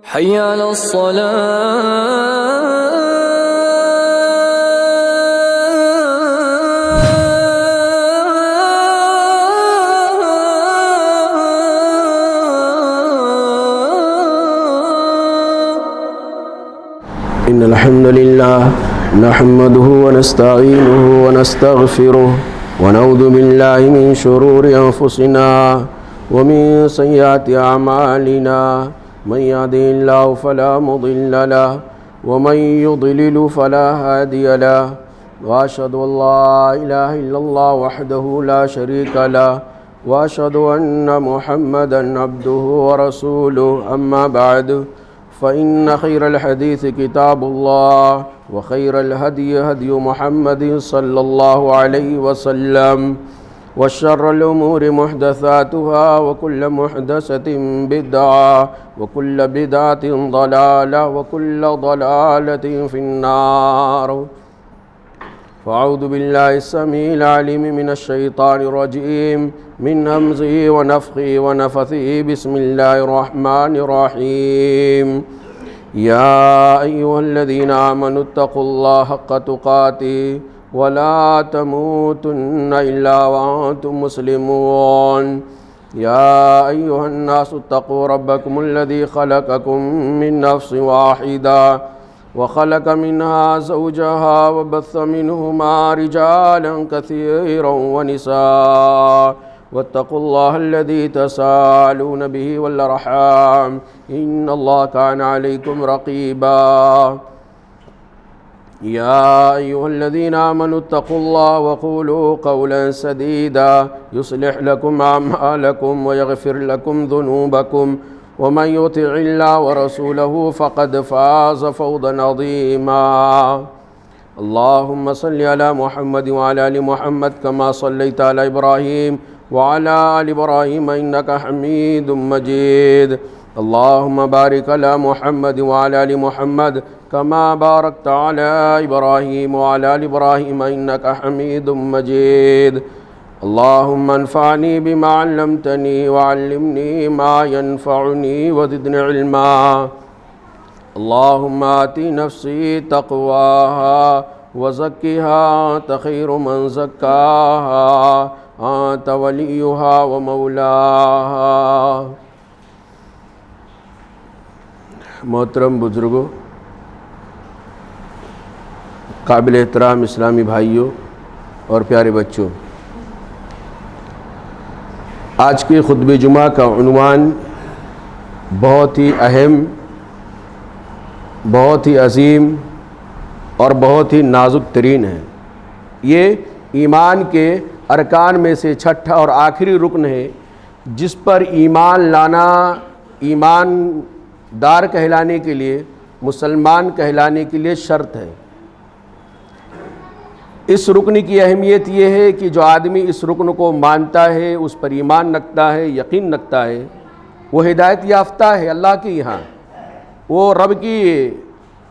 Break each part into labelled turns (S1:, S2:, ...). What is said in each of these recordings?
S1: حي على
S2: إن الحمد لله نحمده ونستعينه ونستغفره ونعوذ بالله من شرور أنفسنا ومن سيئات أعمالنا من يهده الله فلا مضل له ومن يضلل فلا هادي له وأشهد أن لا إله إلا الله وحده لا شريك له وأشهد أن محمدا عبده ورسوله أما بعد فإن خير الحديث كتاب الله وخير الهدي هدي محمد صلى الله عليه وسلم وشر الأمور محدثاتها وكل محدثة بدعة وكل بدعة ضلالة وكل ضلالة في النار فأعوذ بالله السميع العليم من الشيطان الرجيم من همزه ونفخه ونفثه بسم الله الرحمن الرحيم يا أيها الذين آمنوا اتقوا الله حق تقاته ولا تموتن إلا وأنتم مسلمون يا أيها الناس اتقوا ربكم الذي خلقكم من نفس واحدة وخلق منها زوجها وبث منهما رجالا كثيرا ونساء واتقوا الله الذي تساءلون به والأرحام إن الله كان عليكم رقيبا يا أيها الذين آمنوا اتقوا الله وقولوا قولا سديدا يصلح لكم أعمالكم ويغفر لكم ذنوبكم ومن يطع الله ورسوله فقد فاز فوزا عظيما اللهم صل على محمد وعلى آل محمد كما صليت على إبراهيم وعلى آل إبراهيم إنك حميد مجيد اللهم بارك على محمد وعلى آل محمد كما باركت على إبراهيم وعلى آل إبراهيم إنك حميد مجيد اللهم انفعني بما علمتني وعلمني ما ينفعني وزدني علما اللهم آت نفسي تقواها وزكها أنت خير من زكاها أنت وليها ومولاها محترم بزرگوں، قابل احترام اسلامی بھائیوں اور پیارے بچوں، آج کے خطبہ جمعہ کا عنوان بہت ہی اہم، بہت ہی عظیم اور بہت ہی نازک ترین ہے۔ یہ ایمان کے ارکان میں سے چھٹا اور آخری رکن ہے جس پر ایمان لانا، ایمان دار کہلانے کے لیے، مسلمان کہلانے کے لیے شرط ہے۔ اس رکن کی اہمیت یہ ہے کہ جو آدمی اس رکن کو مانتا ہے، اس پر ایمان رکھتا ہے، یقین رکھتا ہے، وہ ہدایت یافتہ ہے اللہ کے یہاں، وہ رب کی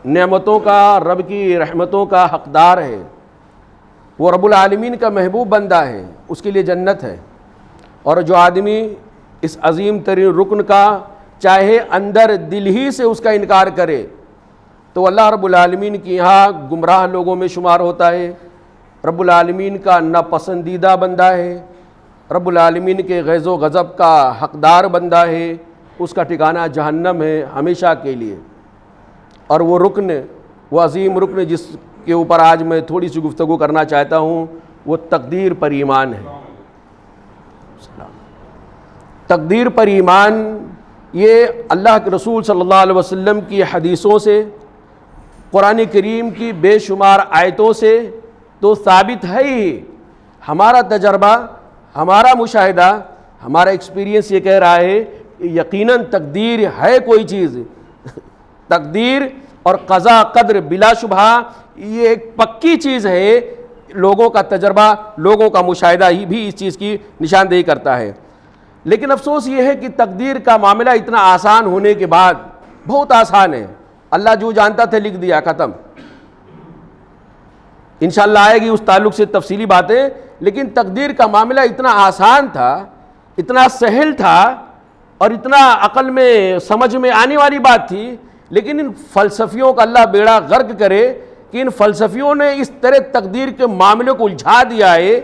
S2: نعمتوں کا، رب کی رحمتوں کا حقدار ہے، وہ رب العالمین کا محبوب بندہ ہے، اس کے لیے جنت ہے۔ اور جو آدمی اس عظیم ترین رکن کا چاہے اندر دل ہی سے اس کا انکار کرے تو اللہ رب العالمین کے یہاں گمراہ لوگوں میں شمار ہوتا ہے، رب العالمین کا ناپسندیدہ بندہ ہے، رب العالمین کے غیظ و غضب کا حقدار بندہ ہے، اس کا ٹھکانہ جہنم ہے ہمیشہ کے لیے۔ اور وہ رکن، وہ عظیم رکن جس کے اوپر آج میں تھوڑی سی گفتگو کرنا چاہتا ہوں، وہ تقدیر پر ایمان ہے۔ تقدیر پر ایمان یہ اللہ کے رسول صلی اللہ علیہ وسلم کی حدیثوں سے، قرآن کریم کی بے شمار آیتوں سے تو ثابت ہے ہی۔ ہمارا تجربہ، ہمارا مشاہدہ، ہمارا ایکسپیرینس یہ کہہ رہا ہے کہ یقیناً تقدیر ہے کوئی چیز، تقدیر اور قضا قدر بلا شبہ یہ ایک پکی چیز ہے۔ لوگوں کا تجربہ، لوگوں کا مشاہدہ ہی بھی اس چیز کی نشاندہی کرتا ہے۔ لیکن افسوس یہ ہے کہ تقدیر کا معاملہ اتنا آسان ہونے کے بعد، بہت آسان ہے، اللہ جو جانتا تھا لکھ دیا، ختم۔ انشاءاللہ آئے گی اس تعلق سے تفصیلی باتیں، لیکن تقدیر کا معاملہ اتنا آسان تھا، اتنا سہل تھا اور اتنا عقل میں سمجھ میں آنے والی بات تھی، لیکن ان فلسفیوں کا اللہ بیڑا غرق کرے کہ ان فلسفیوں نے اس طرح تقدیر کے معاملے کو الجھا دیا ہے،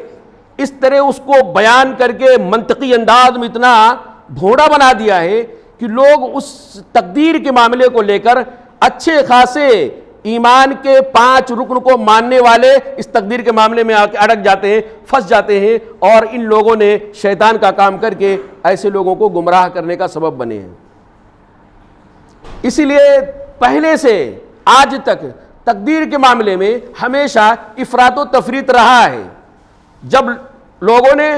S2: اس طرح اس کو بیان کر کے منطقی انداز میں اتنا بھوڑا بنا دیا ہے کہ لوگ اس تقدیر کے معاملے کو لے کر اچھے خاصے ایمان کے 5 رکن کو ماننے والے اس تقدیر کے معاملے میں اڑک جاتے ہیں، پھنس جاتے ہیں، اور ان لوگوں نے شیطان کا کام کر کے ایسے لوگوں کو گمراہ کرنے کا سبب بنے ہیں۔ اسی لیے پہلے سے آج تک تقدیر کے معاملے میں ہمیشہ افراط و تفریط رہا ہے۔ جب لوگوں نے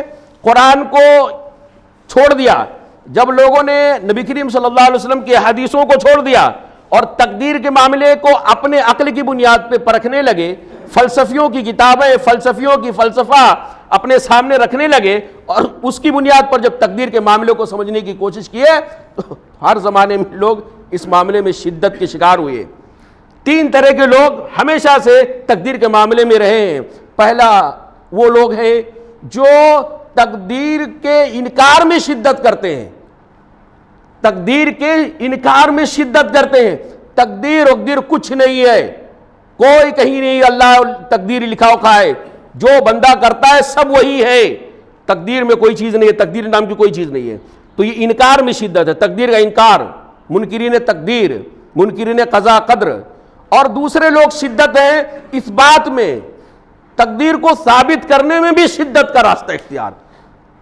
S2: قرآن کو چھوڑ دیا، جب لوگوں نے نبی کریم صلی اللہ علیہ وسلم کی حدیثوں کو چھوڑ دیا اور تقدیر کے معاملے کو اپنے عقل کی بنیاد پہ پرکھنے لگے، فلسفیوں کی کتابیں، فلسفیوں کی فلسفہ اپنے سامنے رکھنے لگے، اور اس کی بنیاد پر جب تقدیر کے معاملے کو سمجھنے کی کوشش کی ہے تو ہر زمانے میں لوگ اس معاملے میں شدت کے شکار ہوئے۔ 3 طرح کے لوگ ہمیشہ سے تقدیر کے معاملے میں رہے ہیں۔ پہلا وہ لوگ ہیں جو تقدیر کے انکار میں شدت کرتے ہیں، تقدیر کے انکار میں شدت کرتے ہیں۔ تقدیر وقدیر کچھ نہیں ہے، کوئی کہیں نہیں اللہ تقدیر لکھا ہوا ہے، جو بندہ کرتا ہے سب وہی ہے، تقدیر میں کوئی چیز نہیں ہے، تقدیر نام کی کوئی چیز نہیں ہے۔ تو یہ انکار میں شدت ہے، تقدیر کا انکار، منکرین تقدیر، منکرین قضا قدر۔ اور دوسرے لوگ شدت ہیں اس بات میں، تقدیر کو ثابت کرنے میں بھی شدت کا راستہ اختیار،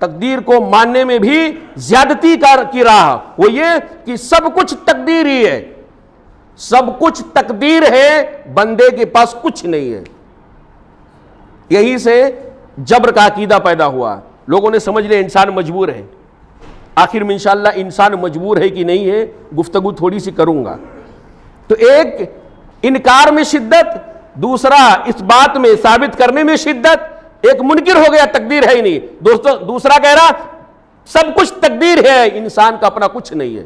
S2: تقدیر کو ماننے میں بھی زیادتی کی راہ، وہ یہ کہ سب کچھ تقدیر ہی ہے، سب کچھ تقدیر ہے، بندے کے پاس کچھ نہیں ہے۔ یہی سے جبر کا عقیدہ پیدا ہوا، لوگوں نے سمجھ لیا انسان مجبور ہے۔ آخر میں انشاءاللہ انسان مجبور ہے کہ نہیں ہے گفتگو تھوڑی سی کروں گا۔ تو ایک انکار میں شدت، دوسرا اس بات میں ثابت کرنے میں شدت، ایک منکر ہو گیا تقدیر ہے ہی نہیں، دوسرا کہہ رہا سب کچھ تقدیر ہے، انسان کا اپنا کچھ نہیں ہے۔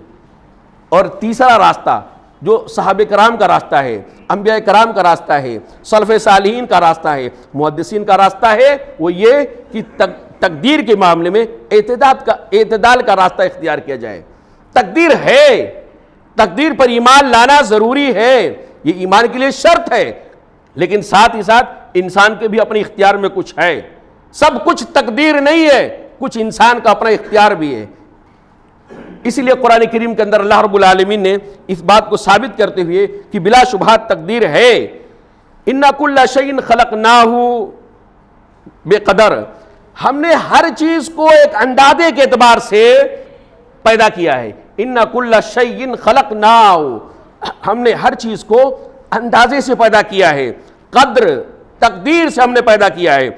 S2: اور تیسرا راستہ جو صحابہ کرام کا راستہ ہے، انبیاء کرام کا راستہ ہے، سلف صالحین کا راستہ ہے، محدثین کا راستہ ہے، وہ یہ کہ تقدیر کے معاملے میں اعتدال کا راستہ اختیار کیا جائے۔ تقدیر ہے، تقدیر پر ایمان لانا ضروری ہے، یہ ایمان کے لیے شرط ہے، لیکن ساتھ ہی ساتھ انسان کے بھی اپنے اختیار میں کچھ ہے، سب کچھ تقدیر نہیں ہے، کچھ انسان کا اپنا اختیار بھی ہے۔ اسی لیے قرآن کریم کے اندر اللہ رب العالمین نے اس بات کو ثابت کرتے ہوئے کہ بلا شبہ تقدیر ہے، اِنَّ كُلَّ شَيْءٍ خَلَقْنَاهُ بِقَدَرٍ، ہم نے ہر چیز کو ایک اندازے کے اعتبار سے پیدا کیا ہے۔ اِنَّ كُلَّ شَيْءٍ خَلَقْنَاهُ، ہم نے ہر چیز کو اندازے سے پیدا کیا ہے، قدر تقدیر سے ہم نے پیدا کیا ہے۔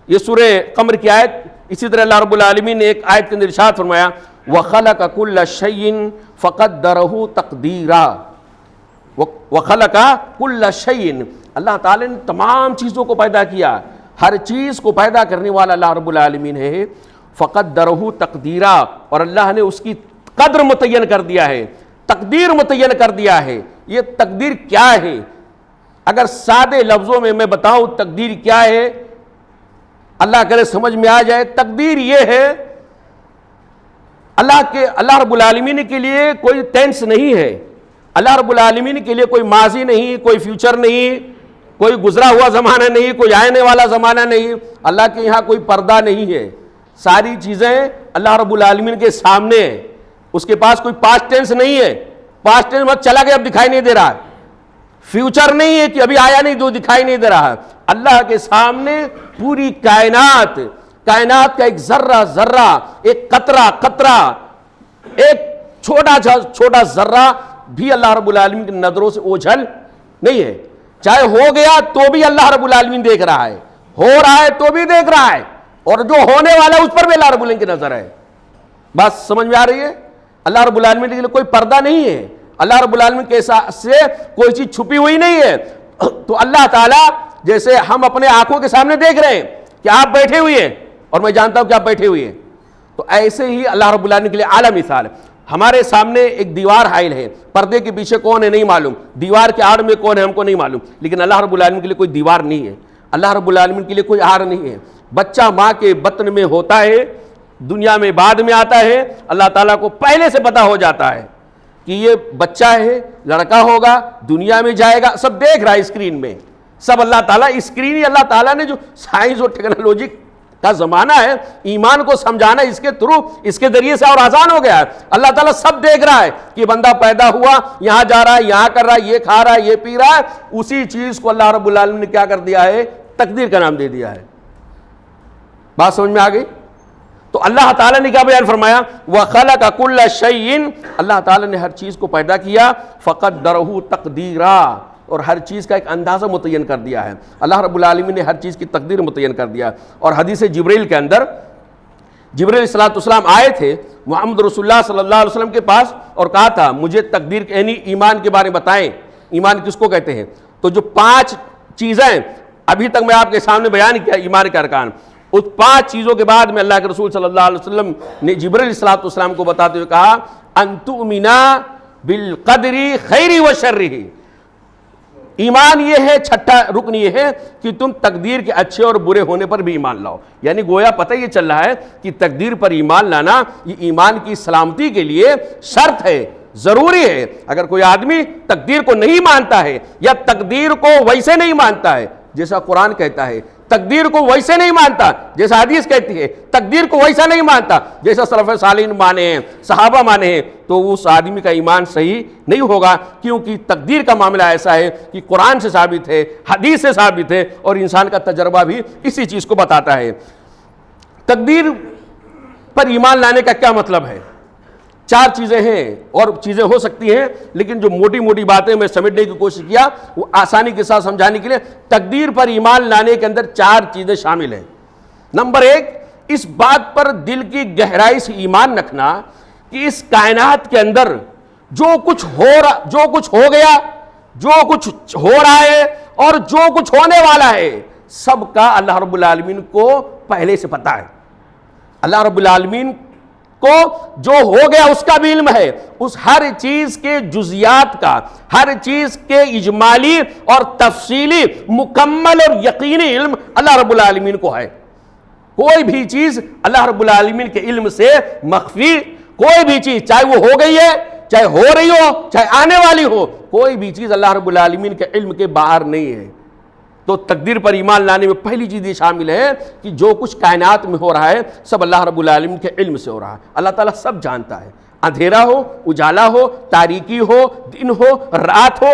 S2: یہ سورہ قمر کی آیت، اسی طرح اللہ رب العالمین نے ایک آیت کے اندر ارشاد فرمایا وَخَلَقَ كُلَّ شَيْءٍ فَقَدَّرَهُ تَقْدِيرًا، وَخَلَقَ كُلَّ شَيْءٍ، اللہ تعالی نے تمام چیزوں کو پیدا کیا، ہر چیز کو پیدا کرنے والا اللہ رب العالمین ہے۔ فَقَدَّرَهُ تَقْدِيرًا، اور اللہ نے اس کی قدر متعین کر دیا ہے، تقدیر متعین کر دیا ہے۔ یہ تقدیر کیا ہے؟ اگر سادے لفظوں میں میں بتاؤں تقدیر کیا ہے، اللہ کرے سمجھ میں آ جائے، تقدیر یہ ہے اللہ رب العالمین کے لیے کوئی ٹینس نہیں ہے، اللہ رب العالمین کے لیے کوئی ماضی نہیں، کوئی فیوچر نہیں، کوئی گزرا ہوا زمانہ نہیں، کوئی آنے والا زمانہ نہیں، اللہ کے یہاں کوئی پردہ نہیں ہے، ساری چیزیں اللہ رب العالمین کے سامنے ہیں۔ اس کے پاس کوئی پاسٹ ٹینس نہیں ہے، پاسٹ ٹینس مت چلا گیا اب دکھائی نہیں دے رہا، فیوچر نہیں ہے کہ ابھی آیا نہیں جو دکھائی نہیں دے رہا۔ اللہ کے سامنے پوری کائنات کا ایک ذرہ ذرہ، ایک قطرہ قطرہ، ایک چھوٹا ذرہ بھی اللہ رب العالمین کی نظروں سے اوجھل نہیں ہے، چاہے ہو گیا تو بھی اللہ رب العالمین دیکھ رہا ہے، ہو رہا ہے تو بھی دیکھ رہا ہے، اور جو ہونے والا ہے اس پر بھی اللہ رب العالمین کی نظر ہے۔ بات سمجھ میں آ رہی ہے؟ اللہ رب العالمین کے لیے کوئی پردہ نہیں ہے، اللہ رب العالمین کے سے کوئی چیز چھپی ہوئی نہیں ہے۔ تو اللہ تعالیٰ جیسے ہم اپنے آنکھوں کے سامنے دیکھ رہے ہیں کہ آپ بیٹھے ہوئے ہیں اور میں جانتا ہوں کہ آپ بیٹھے ہوئے ہیں، تو ایسے ہی اللہ رب العالمین کے لیے اعلیٰ مثال ہے۔ ہمارے سامنے ایک دیوار حائل ہے، پردے کے پیچھے کون ہے نہیں معلوم، دیوار کے آڑ میں کون ہے ہم کو نہیں معلوم، لیکن اللہ رب العالمین کے لیے کوئی دیوار نہیں ہے، اللہ رب العالمین کے لیے کوئی آڑ نہیں ہے۔ بچہ ماں کے بطن میں ہوتا ہے، دنیا میں بعد میں آتا ہے، اللہ تعالیٰ کو پہلے سے پتا ہو جاتا ہے کہ یہ بچہ ہے، لڑکا ہوگا، دنیا میں جائے گا، سب دیکھ رہا ہے اسکرین میں، سب اللہ تعالیٰ اسکرین ہی اللہ تعالیٰ نے جو سائنس اور ٹیکنالوجی کا زمانہ ہے، ایمان کو سمجھانا اس کے تھرو، اس کے ذریعے سے اور آسان ہو گیا ہے۔ اللہ تعالیٰ سب دیکھ رہا ہے کہ بندہ پیدا ہوا، یہاں جا رہا ہے، یہاں کر رہا ہے، یہ کھا رہا ہے، یہ پی رہا ہے، اسی چیز کو اللہ رب العالمین نے کیا کر دیا ہے؟ تقدیر کا نام دے دیا ہے۔ بات سمجھ میں آ گئی؟ تو اللہ تعالیٰ نے کیا بیان فرمایا؟ وَخَلَقَ كُلَّ شَيْءٍ، اللہ تعالیٰ نے ہر چیز کو پیدا کیا، فَقَدَّرَهُ تَقْدِيرًا، اور ہر چیز کا ایک اندازہ متعین کر دیا ہے۔ اللہ رب العالمین نے ہر چیز کی تقدیر متعین کر دیا۔ اور حدیث جبریل کے اندر جبریل علیہ السلام آئے تھے محمد رسول اللہ صلی اللہ علیہ وسلم کے پاس اور کہا تھا مجھے تقدیر یعنی ایمان کے بارے میں بتائیں، ایمان کس کو کہتے ہیں؟ تو جو 5 چیزیں ابھی تک میں آپ کے سامنے بیان کیا ایمان کے ارکان، اس 5 چیزوں کے بعد میں اللہ کے رسول صلی اللہ علیہ وسلم نے جبریل علیہ السلام کو بتاتے ہوئے کہا ان تؤمنا بالقدر خیر و شرہ، ایمان یہ ہے، چھٹا رکن یہ ہے کہ تم تقدیر کے اچھے اور برے ہونے پر بھی ایمان لاؤ۔ یعنی گویا پتہ یہ چل رہا ہے کہ تقدیر پر ایمان لانا یہ ایمان کی سلامتی کے لیے شرط ہے، ضروری ہے۔ اگر کوئی آدمی تقدیر کو نہیں مانتا ہے یا تقدیر کو ویسے نہیں مانتا ہے جیسا قرآن کہتا ہے، تقدیر کو ویسے نہیں مانتا جیسا حدیث کہتی ہے، تقدیر کو ویسا نہیں مانتا جیسا سلف صالحین مانے ہیں، صحابہ مانے ہیں، تو اس آدمی کا ایمان صحیح نہیں ہوگا، کیونکہ تقدیر کا معاملہ ایسا ہے کہ قرآن سے ثابت ہے، حدیث سے ثابت ہے، اور انسان کا تجربہ بھی اسی چیز کو بتاتا ہے۔ تقدیر پر ایمان لانے کا کیا مطلب ہے؟ 4 چیزیں ہیں، اور چیزیں ہو سکتی ہیں، لیکن جو موٹی موٹی باتیں میں سمجھنے کی کوشش کیا وہ آسانی کے ساتھ سمجھانے کے لیے۔ تقدیر پر ایمان لانے کے اندر 4 چیزیں شامل ہیں۔ نمبر 1، اس بات پر دل کی گہرائی سے ایمان رکھنا کہ اس کائنات کے اندر جو کچھ ہو گیا، جو کچھ ہو رہا ہے اور جو کچھ ہونے والا ہے، سب کا اللہ رب العالمین کو پہلے سے پتا ہے۔ اللہ رب العالمین کو جو ہو گیا اس کا بھی علم ہے، اس ہر چیز کے جزیات کا، ہر چیز کے اجمالی اور تفصیلی مکمل اور یقینی علم اللہ رب العالمین کو ہے۔ کوئی بھی چیز اللہ رب العالمین کے علم سے مخفی، کوئی بھی چیز چاہے وہ ہو گئی ہے، چاہے ہو رہی ہو، چاہے آنے والی ہو، کوئی بھی چیز اللہ رب العالمین کے علم کے باہر نہیں ہے۔ تو تقدیر پر ایمان لانے میں پہلی چیز یہ شامل ہے کہ جو کچھ کائنات میں ہو رہا ہے سب اللہ رب العالمین کے علم سے ہو رہا ہے۔ اللہ تعالیٰ سب جانتا ہے، اندھیرا ہو، اجالا ہو، تاریکی ہو، دن ہو، رات ہو،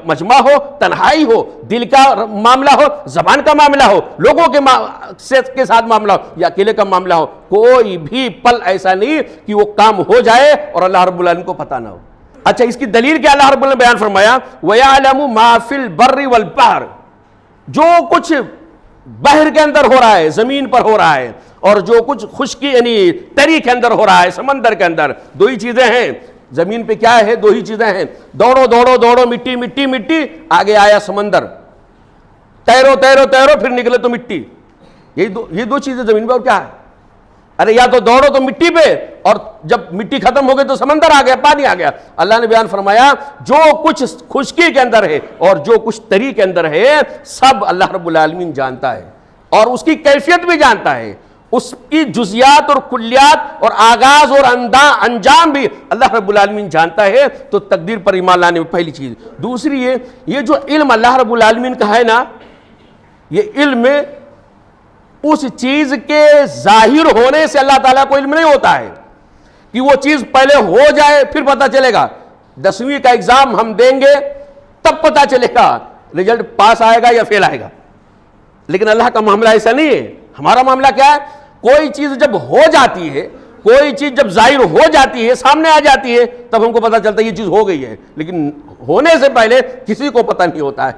S2: مجمع ہو، تنہائی ہو، دل کا معاملہ ہو، زبان کا معاملہ ہو، لوگوں کے ساتھ معاملہ ہو یا اکیلے کا معاملہ ہو، کوئی بھی پل ایسا نہیں کہ وہ کام ہو جائے اور اللہ رب العالمین کو پتہ نہ ہو۔ اچھا، اس کی دلیل کیا اللہ رب العالمین نے بیان فرمایا وَيَعْلَمُ مَا فِي الْبَرِّ وَالْبَحْرِ، جو کچھ بحر کے اندر ہو رہا ہے، زمین پر ہو رہا ہے، اور جو کچھ خشکی یعنی تری کے اندر ہو رہا ہے، سمندر کے اندر، 2 ہی چیزیں ہیں۔ زمین پہ کیا ہے؟ 2 ہی چیزیں ہیں، دوڑو دوڑو دوڑو، مٹی مٹی مٹی، آگے آیا سمندر، تیرو تیرو تیرو، پھر نکلے تو مٹی۔ یہ دو چیزیں زمین پہ، اور کیا ہے؟ ارے یا تو دوڑو تو مٹی پہ، اور جب مٹی ختم ہو گئی تو سمندر آ گیا، پانی آ گیا۔ اللہ نے بیان فرمایا جو کچھ خشکی کے اندر ہے اور جو کچھ تری کے اندر ہے سب اللہ رب العالمین جانتا ہے، اور اس کی کیفیت بھی جانتا ہے، اس کی جزیات اور کلیات اور آغاز اور انجام بھی اللہ رب العالمین جانتا ہے۔ تو تقدیر پر ایمان لانے میں پہلی چیز۔ دوسری یہ جو علم اللہ رب العالمین کا ہے نا، یہ علم اس چیز کے ظاہر ہونے سے اللہ تعالیٰ کو علم نہیں ہوتا ہے کہ وہ چیز پہلے ہو جائے پھر پتہ چلے گا۔ 10ویں کا ایگزام ہم دیں گے تب پتہ چلے گا رزلٹ پاس آئے گا یا فیل آئے گا، لیکن اللہ کا معاملہ ایسا نہیں ہے۔ ہمارا معاملہ کیا ہے؟ کوئی چیز جب ہو جاتی ہے، کوئی چیز جب ظاہر ہو جاتی ہے، سامنے آ جاتی ہے، تب ہم کو پتہ چلتا ہے یہ چیز ہو گئی ہے، لیکن ہونے سے پہلے کسی کو پتہ نہیں ہوتا ہے۔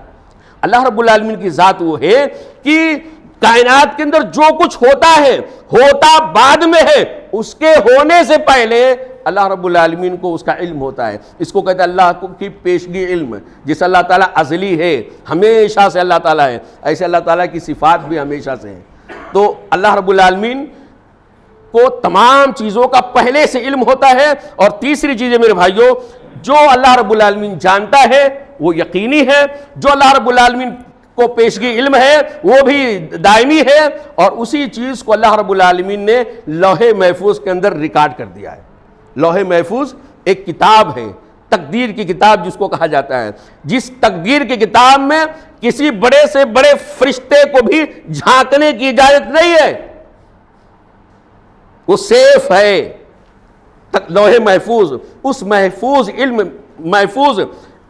S2: اللہ رب العالمین کی ذات وہ ہے کہ کائنات کے اندر جو کچھ ہوتا ہے، ہوتا بعد میں ہے، اس کے ہونے سے پہلے اللہ رب العالمین کو اس کا علم ہوتا ہے۔ اس کو کہتے ہیں اللہ کی پیشگی علم، جس اللہ تعالیٰ ازلی ہے، ہمیشہ سے اللہ تعالیٰ ہے، ایسے اللہ تعالیٰ کی صفات بھی ہمیشہ سے ہیں۔ تو اللہ رب العالمین کو تمام چیزوں کا پہلے سے علم ہوتا ہے۔ اور تیسری چیز ہے میرے بھائیوں، جو اللہ رب العالمین جانتا ہے وہ یقینی ہے، جو اللہ رب العالمین کو پیشگی علم ہے وہ بھی دائمی ہے، اور اسی چیز کو اللہ رب العالمین نے لوح محفوظ کے اندر ریکارڈ کر دیا ہے۔ لوح محفوظ ایک کتاب ہے، تقدیر کی کتاب جس کو کہا جاتا ہے، جس تقدیر کی کتاب میں کسی بڑے سے بڑے فرشتے کو بھی جھانکنے کی اجازت نہیں ہے، وہ سیف ہے لوح محفوظ۔ اس محفوظ علم، محفوظ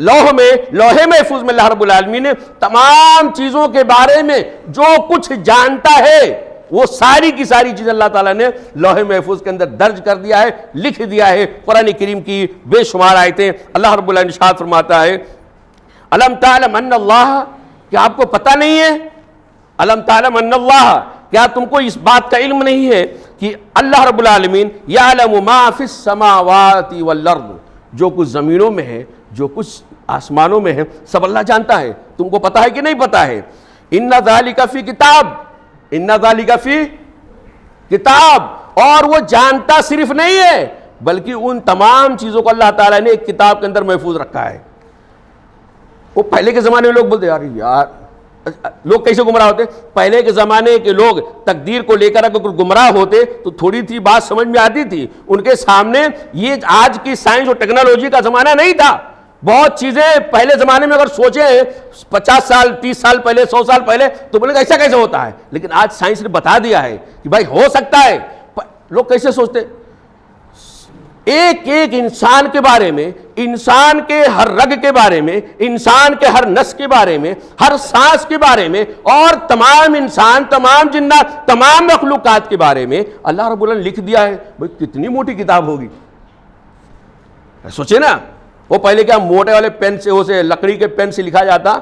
S2: لوح محفوظ میں اللہ رب العالمین نے تمام چیزوں کے بارے میں جو کچھ جانتا ہے وہ ساری کی ساری چیزیں اللہ تعالیٰ نے لوح محفوظ کے اندر درج کر دیا ہے، لکھ دیا ہے۔ قرآن کریم کی بے شمار آیتیں اللہ رب العالمین ارشاد فرماتا ہے، الم تعلم ان اللہ، کیا آپ کو پتہ نہیں ہے؟ الم تعلم ان اللہ، کیا تم کو اس بات کا علم نہیں ہے کہ اللہ رب العالمین یعلم ما فی السماوات والارض، جو کچھ زمینوں میں ہے، جو کچھ آسمانوں میں ہے، سب اللہ جانتا ہے۔ تم کو پتہ ہے کہ نہیں پتہ ہے؟ ان ذالک فی کتاب، ان ذالک فی کتاب، اور وہ جانتا صرف نہیں ہے بلکہ ان تمام چیزوں کو اللہ تعالیٰ نے ایک کتاب کے اندر محفوظ رکھا ہے۔ وہ پہلے کے زمانے میں لوگ بولتے یار لوگ کیسے گمراہ ہوتے؟ پہلے کے زمانے کے لوگ تقدیر کو لے کر اگر گمراہ ہوتے تو تھوڑی تھی بات سمجھ میں آتی تھی، ان کے سامنے یہ آج کی سائنس اور ٹیکنالوجی کا زمانہ نہیں تھا۔ بہت چیزیں پہلے زمانے میں اگر سوچیں 50 سال 30 سال پہلے 100 سال پہلے تو بولے ایسا کیسے ہوتا ہے، لیکن آج سائنس نے بتا دیا ہے کہ بھائی ہو سکتا ہے۔ لوگ کیسے سوچتے؟ ایک ایک انسان کے بارے میں، انسان کے ہر رگ کے بارے میں، انسان کے ہر نس کے بارے میں، ہر سانس کے بارے میں، اور تمام انسان، تمام جنات، تمام مخلوقات کے بارے میں اللہ رب العالمین نے لکھ دیا ہے۔ بھائی کتنی موٹی کتاب ہوگی، سوچے نا۔ وہ پہلے کیا موٹے والے پین سے، اسے لکڑی کے پین سے لکھا جاتا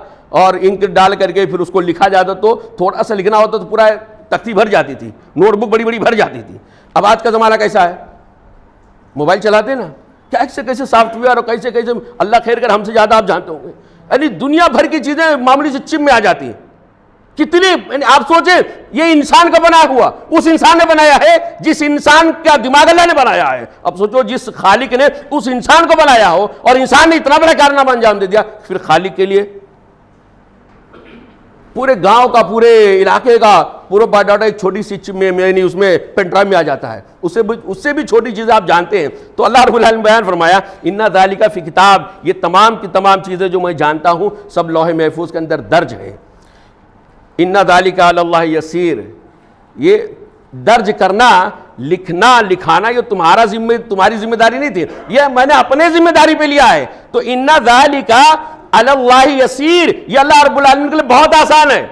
S2: اور انک ڈال کر کے پھر اس کو لکھا جاتا، تو تھوڑا سا لکھنا ہوتا تو پورا تختی بھر جاتی تھی، نوٹ بک بڑی بڑی بھر جاتی تھی۔ اب آج کا زمانہ کیسا ہے؟ موبائل چلاتے نا، کیسے کیسے سافٹ ویئر اور کیسے کیسے، اللہ خیر کر ہم سے زیادہ آپ جانتے ہوں گے، یعنی دنیا بھر کی چیزیں معمولی سے چپ میں آ جاتی ہیں۔ کتنی، یعنی آپ سوچیں یہ انسان کا بنا ہوا، اس انسان نے بنایا ہے جس انسان کا دماغ اللہ نے بنایا ہے۔ اب سوچو جس خالق نے اس انسان کو بنایا ہو اور انسان نے اتنا بڑا کارنامہ انجام دے دیا، پھر خالق کے لیے پورے گاؤں کا، پورے علاقے کا پورا بایو ڈاٹا ایک چھوٹی سی چپ میں، یعنی اس میں پین ڈرائیو میں آ جاتا ہے، اس سے بھی چھوٹی چیزیں آپ جانتے ہیں۔ تو اللہ رب العالمین بیان فرمایا ان ذالک فی کتاب، یہ تمام کی تمام چیزیں جو میں جانتا ہوں سب لوح محفوظ کے اندر درج ہے۔ ان ذالک علی اللہ یسیر، یہ درج کرنا، لکھنا، لکھانا یہ تمہاری ذمہ داری نہیں تھی، یہ میں نے اپنے ذمہ داری پہ لیا ہے۔ تو ان ذالک علی اللہ یسیر، یہ اللہ رب العالمین کے لیے بہت آسان ہے۔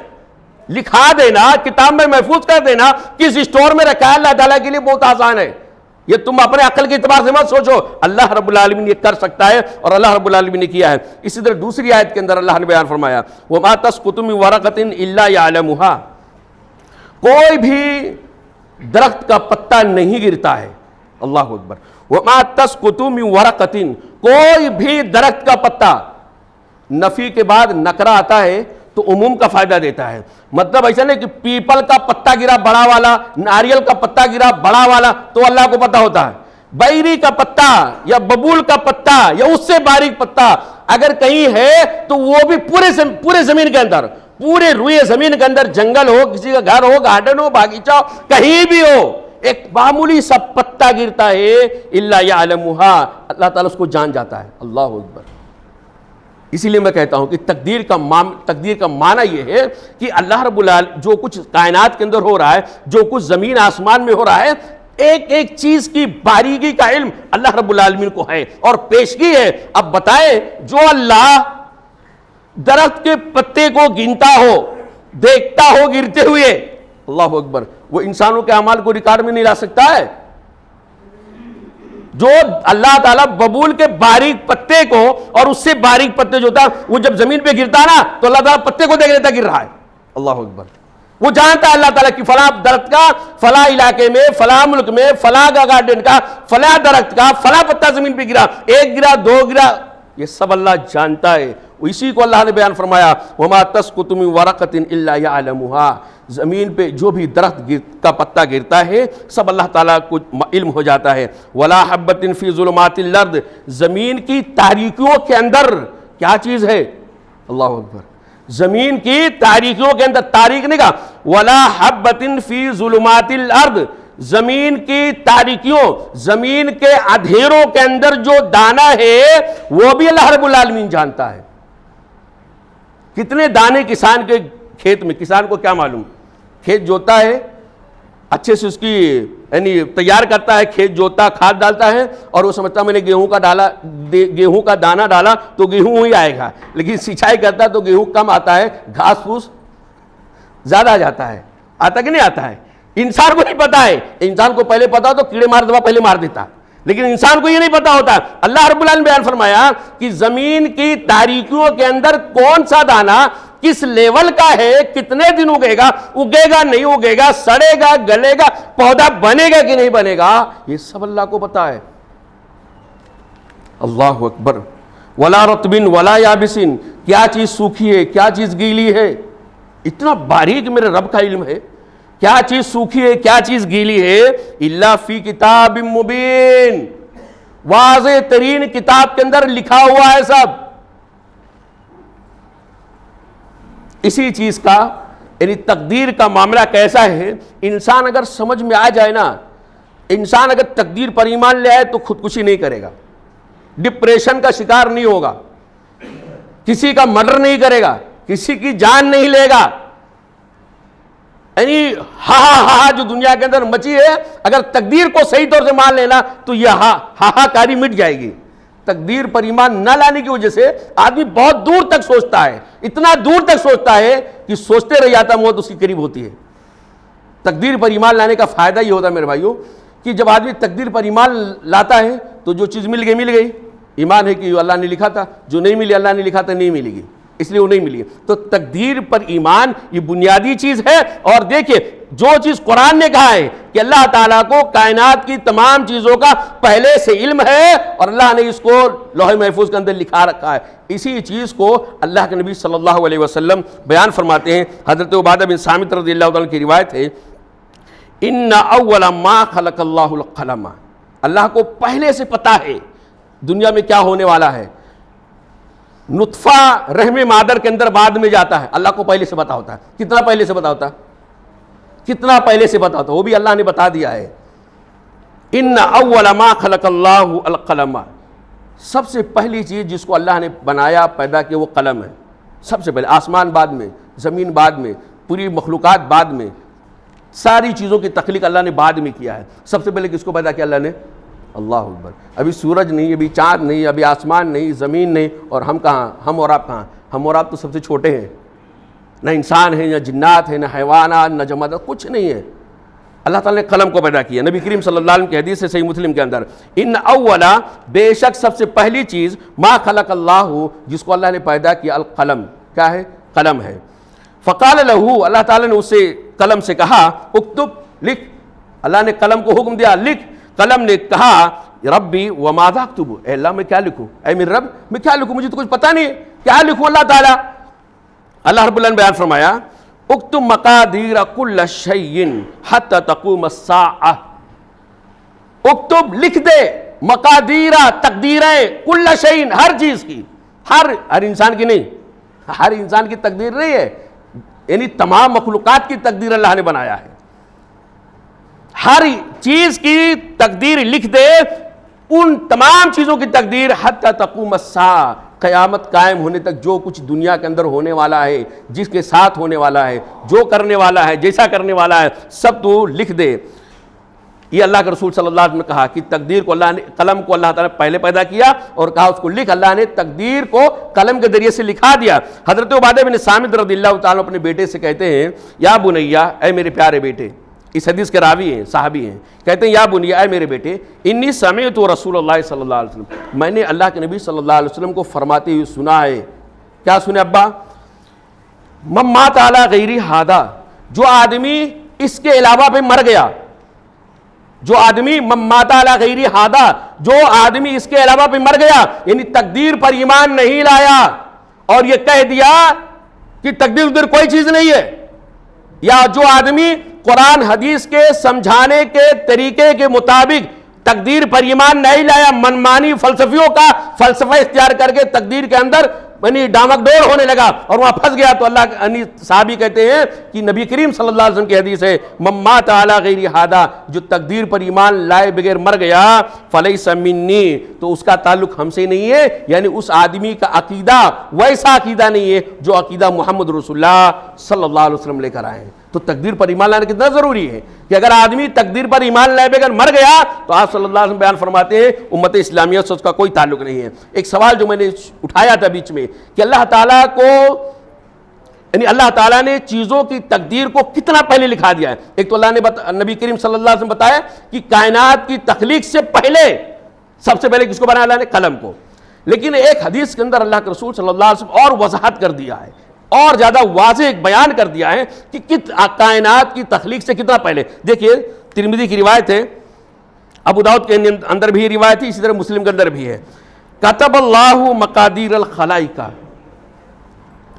S2: لکھا دینا، کتاب میں محفوظ کر دینا، کس اسٹور میں رکھا ہے، اللہ تعالیٰ کے لیے بہت آسان ہے۔ یہ تم اپنے عقل کے اعتبار سے مت سوچو، اللہ رب العالمین یہ کر سکتا ہے اور اللہ رب العالمین نے کیا ہے۔ اسی طرح دوسری آیت کے اندر اللہ نے بیان فرمایا وَمَا تَسْقُطُ مِن وَرَقَةٍ إِلَّا يَعْلَمُهَا، کوئی بھی درخت کا پتا نہیں گرتا ہے، اللہ اکبر، وَمَا تَسْقُطُ مِن وَرَقَةٍ، کوئی بھی درخت کا پتا، نفی کے بعد نکرہ آتا ہے تو عموم کا فائدہ دیتا ہے۔ مطلب ایسا نہیں کہ پیپل کا پتا گرا بڑا والا، ناریل کا پتا گرا بڑا والا تو اللہ کو پتا ہوتا ہے۔ بیری کا پتا یا ببول کا پتا یا اس سے باریک پتا اگر کہیں ہے تو وہ بھی پورے زمین کے اندر، پورے روئے زمین کے اندر، جنگل ہو، کسی کا گھر ہو، گارڈن ہو، باغیچہ ہو، کہیں بھی ہو، ایک معمولی سا پتا گرتا ہے، الا یعلمھا، اللہ تعالیٰ اس کو جان جاتا ہے۔ اللہ اکبر۔ اسی لیے میں کہتا ہوں کہ تقدیر کا معنی یہ ہے کہ اللہ رب العالمین جو کچھ کائنات کے اندر ہو رہا ہے، جو کچھ زمین آسمان میں ہو رہا ہے، ایک ایک چیز کی باریکی کا علم اللہ رب العالمین کو ہے اور پیشگی ہے۔ اب بتائیں جو اللہ درخت کے پتے کو گنتا ہو، دیکھتا ہو گرتے ہوئے، اللہ اکبر، وہ انسانوں کے اعمال کو ریکارڈ میں نہیں لا سکتا ہے؟ جو اللہ تعالیٰ ببول کے باریک پتے کو، اور اس سے باریک پتے جو ہوتا وہ جب زمین پہ گرتا نا تو اللہ تعالیٰ پتے کو دیکھ لیتا گر رہا ہے، اللہ اکبر۔ وہ جانتا ہے اللہ تعالیٰ کہ فلاں درخت کا فلاں علاقے میں، فلاں ملک میں، فلاں گارڈن کا فلاں درخت کا فلاں پتا زمین پہ گرا، ایک گرا، دو گرا، یہ سب اللہ جانتا ہے۔ اسی کو اللہ نے بیان فرمایا وَمَا تَسْقُطُ مِن وَرَقَةٍ إِلَّا يَعْلَمُهَا، زمین پہ جو بھی درخت کا پتا گرتا ہے سب اللہ تعالیٰ کو علم ہو جاتا ہے۔ وَلَا حَبَّةٍ فِي ظُلُمَاتِ الْأَرْضِ، زمین کی تاریکیوں کے اندر کیا چیز ہے، اللہ اکبر، زمین کی تاریکیوں کے اندر، تاریک نہیں کہا ولا حبۃ فی ظلمات الارض، زمین کی تاریکیوں، زمین کے اندھیروں کے اندر جو دانہ ہے وہ بھی اللہ رب العالمین جانتا ہے۔ کتنے دانے کسان کے کھیت میں، کسان کو کیا معلوم، کھیت جوتا ہے، اچھے سے اس کی یعنی تیار کرتا ہے، کھیت جوتا، کھاد ڈالتا ہے، اور وہ سمجھتا میں نے گیہوں کا دانہ ڈالا تو گیہوں ہی آئے گا، لیکن سینچائی کرتا تو گیہوں کم آتا ہے، گھاس پھوس زیادہ آ جاتا ہے، آتا کہ نہیں آتا ہے؟ انسان کو نہیں پتا ہے، انسان کو پہلے پتا ہو تو کیڑے مار دوا پہلے مار دیتا، لیکن انسان کو یہ نہیں پتا ہوتا۔ اللہ رب العالمین بیان فرمایا کہ زمین کی تاریکیوں کے اندر کون سا دانہ کس لیول کا ہے، کتنے دن اگے گا نہیں اگے گا، سڑے گا گلے گا، پودا بنے گا کہ نہیں بنے گا، یہ سب اللہ کو پتا ہے۔ اللہ اکبر۔ ولا رطب ولا یابس، کیا چیز سوکھی ہے کیا چیز گیلی ہے، اتنا باریک میرے رب کا علم ہے، کیا چیز سوکھی ہے کیا چیز گیلی ہے، الا فی کتاب مبین، واضح ترین کتاب کے اندر لکھا ہوا ہے سب۔ اسی چیز کا یعنی تقدیر کا معاملہ کیسا ہے، انسان اگر سمجھ میں آ جائے نا، انسان اگر تقدیر پر ایمان لے آئے تو خودکشی نہیں کرے گا، ڈپریشن کا شکار نہیں ہوگا، کسی کا مرڈر نہیں کرے گا، کسی کی جان نہیں لے گا، یعنی ہاں جو دنیا کے اندر مچی ہے، اگر تقدیر کو صحیح طور سے مان لینا تو یہ ہاہاکاری مٹ جائے گی۔ تقدیر پر ایمان نہ لانے کی وجہ سے آدمی بہت دور تک سوچتا ہے، اتنا دور تک سوچتا ہے کہ سوچتے رہ جاتا موت اس کی قریب ہوتی ہے۔ تقدیر پر ایمان لانے کا فائدہ یہ ہوتا ہے میرے بھائیوں کہ جب آدمی تقدیر پر ایمان لاتا ہے تو جو چیز مل گئی، ایمان ہے کہ اللہ نے لکھا تھا، جو نہیں ملی اللہ نے لکھا تھا نہیں ملے گی، اس لیے وہ نہیں ملی۔ تو تقدیر پر ایمان یہ بنیادی چیز ہے۔ اور دیکھیں جو چیز قرآن نے کہا ہے کہ اللہ تعالیٰ کو کائنات کی تمام چیزوں کا پہلے سے علم ہے اور اللہ نے اس کو لوح محفوظ کے اندر لکھا رکھا ہے، اسی چیز کو اللہ کے نبی صلی اللہ علیہ وسلم بیان فرماتے ہیں۔ حضرت عبادہ بن صامت رضی اللہ عنہ کی روایت ہے، ان اول ما خلق اللہ القلم، اللہ کو پہلے سے پتا ہے دنیا میں کیا ہونے والا ہے۔ نطفہ رحم مادر کے اندر بعد میں جاتا ہے، اللہ کو پہلے سے پتا ہوتا ہے۔ کتنا پہلے سے پتا ہوتا ہے؟ کتنا پہلے سے پتا ہوتا ہے؟ وہ بھی اللہ نے بتا دیا ہے۔ ان اول ما خلق اللہ القلم، سب سے پہلی چیز جس کو اللہ نے بنایا پیدا کیا وہ قلم ہے۔ سب سے پہلے، آسمان بعد میں، زمین بعد میں، پوری مخلوقات بعد میں، ساری چیزوں کی تخلیق اللہ نے بعد میں کیا ہے۔ سب سے پہلے کس کو پیدا کیا اللہ نے؟ اللہ اکبر۔ ابھی سورج نہیں، ابھی چاند نہیں، ابھی آسمان نہیں، زمین نہیں، اور ہم کہاں؟ ہم اور آپ کہاں؟ ہم اور آپ تو سب سے چھوٹے ہیں، نہ انسان ہے، نہ جنات ہے، نہ حیوانات، نہ جمادات، کچھ نہیں ہے۔ اللہ تعالیٰ نے قلم کو پیدا کیا۔ نبی کریم صلی اللہ علیہ وسلم کی حدیث ہے صحیح مسلم کے اندر، ان اولا، بے شک سب سے پہلی چیز، ما خلق اللہ، جس کو اللہ نے پیدا کیا، القلم، کیا ہے؟ قلم ہے۔ فقال لہ، اللہ تعالیٰ نے اسے قلم سے کہا، اکتب، لکھ۔ اللہ نے قلم کو حکم دیا، لکھ۔ قلم نے کہا، ربی وماذا اکتب، اے اللہ میں کیا لکھوں، اے میرے رب میں کیا لکھوں، مجھے تو کچھ پتہ نہیں ہے، کیا لکھوں اللہ تعالیٰ؟ اللہ رب العالمین بیان فرمایا، اکتب مقادیر کل شیء حتی تقوم الساعہ، اکتب، لکھ دے، مقادیر، تقدیریں، کل شیء، ہر چیز کی، ہر انسان کی نہیں، ہر انسان کی تقدیر نہیں ہے، یعنی تمام مخلوقات کی تقدیر اللہ نے بنایا ہے، ہر چیز کی تقدیر لکھ دے، ان تمام چیزوں کی تقدیر، حتی تقوم الساعہ، قیامت قائم ہونے تک جو کچھ دنیا کے اندر ہونے والا ہے، جس کے ساتھ ہونے والا ہے، جو کرنے والا ہے، جیسا کرنے والا ہے، سب تو لکھ دے۔ یہ اللہ کے رسول صلی اللہ علیہ وسلم نے کہا کہ تقدیر کو اللہ نے، قلم کو اللہ تعالیٰ نے پہلے پیدا کیا اور کہا اس کو لکھ، اللہ نے تقدیر کو قلم کے ذریعے سے لکھا دیا۔ حضرت عبادہ بن صامت رضی اللہ تعالیٰ اپنے بیٹے سے کہتے ہیں، یا بنیا، اے میرے پیارے بیٹے، اس حدیث کے راوی ہیں، صحابی ہیں، کہتے ہیں یا بنیا، اے میرے بیٹے، انی سمعت رسول اللہ صلی اللہ علیہ وسلم، میں نے اللہ کے نبی صلی اللہ علیہ وسلم کو فرماتے ہوئے سنا ہے۔ کیا سنے ابا؟ من مات علی غیر ھذا، جو آدمی اس کے علاوہ پہ مر گیا، جو آدمی من مات علی غیر ھذا، جو آدمی اس کے علاوہ پہ مر گیا، یعنی تقدیر پر ایمان نہیں لایا اور یہ کہہ دیا کہ تقدیر ادھر کوئی چیز نہیں ہے، یا جو آدمی قرآن حدیث کے سمجھانے کے طریقے کے مطابق تقدیر پر ایمان نہیں لایا، منمانی فلسفیوں کا فلسفہ اختیار کر کے تقدیر کے اندر یعنی ڈامک ڈور ہونے لگا اور وہاں پھنس گیا. تو اللہ صحابی کہتے ہیں کہ نبی کریم صلی اللہ علیہ وسلم کی حدیث ہے من مات علی غیر ھذا، جو تقدیر پر ایمان لائے بغیر مر گیا فلیس منی، تو اس کا تعلق ہم سے نہیں ہے. یعنی اس آدمی کا عقیدہ ویسا عقیدہ نہیں ہے جو عقیدہ محمد رسول اللہ صلی اللہ علیہ وسلم لے کر آئے ہیں. تو تقدیر پر ایمان لانا کتنا ضروری ہے کہ اگر آدمی تقدیر پر ایمان لائے بغیر مر گیا تو آپ صلی اللہ علیہ وسلم بیان فرماتے ہیں امت اسلامیہ سے اس کا کوئی تعلق نہیں ہے. ایک سوال جو میں نے اٹھایا تھا بیچ میں کہ اللہ تعالیٰ کو، یعنی اللہ تعالیٰ نے چیزوں کی تقدیر کو کتنا پہلے لکھا دیا ہے. ایک تو اللہ نے نبی کریم صلی اللہ علیہ وسلم بتایا کہ کائنات کی تخلیق سے پہلے، سب سے پہلے کس کو بنایا اللہ نے؟ قلم کو. لیکن ایک حدیث کے اندر اللہ کے رسول صلی اللہ علیہ وسلم اور وضاحت کر دیا ہے، اور زیادہ واضح بیان کر دیا ہے کہ کائنات کی تخلیق سے کتنا پہلے. دیکھیے ترمذی کی روایت ہے، ابو داؤد کے اندر بھی روایت ہے، اسی طرح مسلم کے اندر بھی ہے. کتب اللہ مقادیر الخلائق،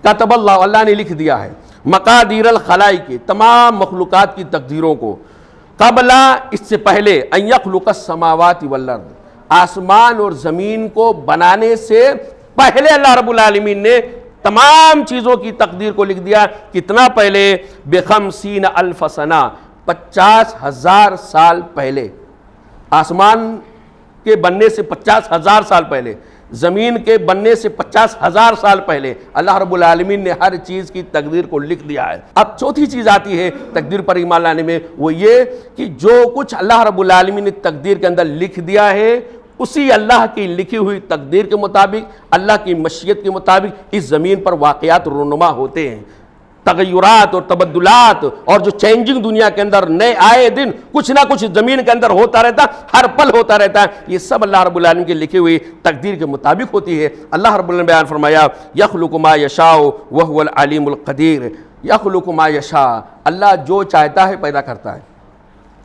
S2: کتب اللہ، اللہ نے لکھ دیا ہے مقادیر الخلائق، تمام مخلوقات کی تقدیروں کو، قبل، اس سے پہلے، ان یخلق السماوات والارض، آسمان اور زمین کو بنانے سے پہلے اللہ رب العالمین نے تمام چیزوں کی تقدیر کو لکھ دیا. کتنا پہلے؟ ب50 الف سنہ، 50,000 سال پہلے. آسمان کے بننے سے 50,000 سال پہلے، زمین کے بننے سے 50,000 سال پہلے اللہ رب العالمین نے ہر چیز کی تقدیر کو لکھ دیا ہے. اب چوتھی چیز آتی ہے تقدیر پر ایمان لانے میں، وہ یہ کہ جو کچھ اللہ رب العالمین نے تقدیر کے اندر لکھ دیا ہے اسی اللہ کی لکھی ہوئی تقدیر کے مطابق، اللہ کی مشیت کے مطابق اس زمین پر واقعات رونما ہوتے ہیں. تغیرات اور تبدلات اور جو چینجنگ دنیا کے اندر نئے آئے دن کچھ نہ کچھ زمین کے اندر ہوتا رہتا، ہر پل ہوتا رہتا ہے، یہ سب اللہ رب العالمین کی لکھی ہوئی تقدیر کے مطابق ہوتی ہے. اللہ رب العالمین نے بیان فرمایا یخلق ما یشاء وهو العلیم القدیر. یخلق ما یشاء، اللہ جو چاہتا ہے پیدا کرتا ہے.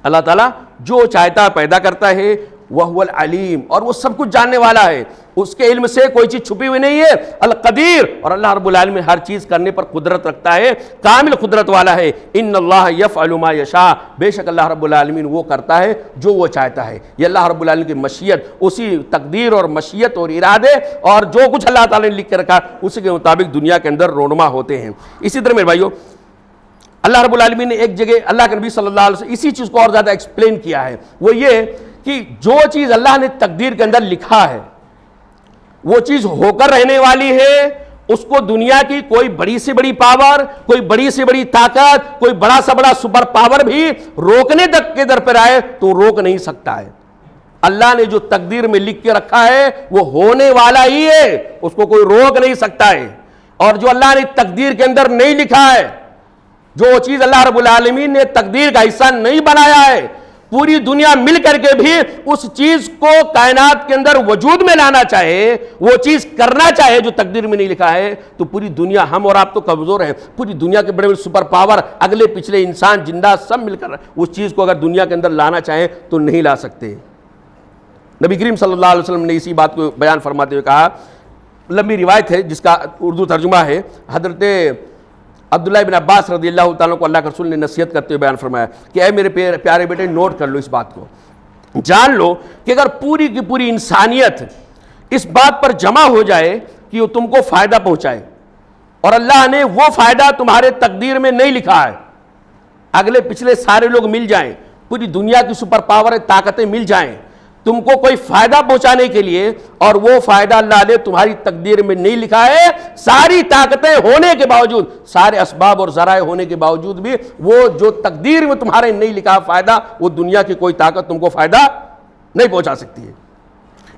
S2: اللہ تعالیٰ جو چاہتا ہے پیدا کرتا ہے. وَهُوَ الْعَلِيمُ، اور وہ سب کچھ جاننے والا ہے، اس کے علم سے کوئی چیز چھپی ہوئی نہیں ہے. القدیر، اور اللہ رب العالمین ہر چیز کرنے پر قدرت رکھتا ہے، کامل قدرت والا ہے. ان اللہ یفعل ما یشاء، بے شک اللہ رب العالمین وہ کرتا ہے جو وہ چاہتا ہے. یہ اللہ رب العالمین کی مشیت، اسی تقدیر اور مشیت اور ارادے اور جو کچھ اللہ تعالیٰ نے لکھ کے رکھا اسی کے مطابق دنیا کے اندر رونما ہوتے ہیں. اسی طرح میرے بھائیو اللہ رب العالمین نے ایک جگہ اللہ کے نبی صلی اللہ علیہ وسلم اسی چیز کو اور زیادہ ایکسپلین کیا ہے. وہ یہ کہ جو چیز اللہ نے تقدیر کے اندر لکھا ہے وہ چیز ہو کر رہنے والی ہے. اس کو دنیا کی کوئی بڑی سے بڑی پاور، کوئی بڑی سے بڑی طاقت، کوئی بڑا سے بڑا سپر پاور بھی روکنے تک کے در پر آئے تو روک نہیں سکتا ہے. اللہ نے جو تقدیر میں لکھ کے رکھا ہے وہ ہونے والا ہی ہے، اس کو کوئی روک نہیں سکتا ہے. اور جو اللہ نے تقدیر کے اندر نہیں لکھا ہے، جو چیز اللہ رب العالمین نے تقدیر کا حصہ نہیں بنایا ہے، پوری دنیا مل کر کے بھی اس چیز کو کائنات کے اندر وجود میں لانا چاہے، وہ چیز کرنا چاہے جو تقدیر میں نہیں لکھا ہے، تو پوری دنیا، ہم اور آپ تو کمزور ہیں، پوری دنیا کے بڑے بڑے سپر پاور، اگلے پچھلے انسان، جنات سب مل کر اس چیز کو اگر دنیا کے اندر لانا چاہیں تو نہیں لا سکتے. نبی کریم صلی اللہ علیہ وسلم نے اسی بات کو بیان فرماتے ہوئے کہا، لمبی روایت ہے جس کا اردو ترجمہ ہے، حضرت عبداللہ بن عباس رضی اللہ تعالیٰ کو اللہ کے رسول نے نصیحت کرتے ہوئے بیان فرمایا کہ اے میرے پیارے بیٹے، نوٹ کر لو اس بات کو، جان لو کہ اگر پوری کی پوری انسانیت اس بات پر جمع ہو جائے کہ وہ تم کو فائدہ پہنچائے اور اللہ نے وہ فائدہ تمہارے تقدیر میں نہیں لکھا ہے، اگلے پچھلے سارے لوگ مل جائیں، پوری دنیا کی سپر پاور طاقتیں مل جائیں تم کو کوئی فائدہ پہنچانے کے لیے، اور وہ فائدہ اللہ نے تمہاری تقدیر میں نہیں لکھا ہے، ساری طاقتیں ہونے کے باوجود، سارے اسباب اور ذرائع ہونے کے باوجود بھی وہ جو تقدیر میں تمہارے نہیں لکھا فائدہ، وہ دنیا کی کوئی طاقت تم کو فائدہ نہیں پہنچا سکتی ہے.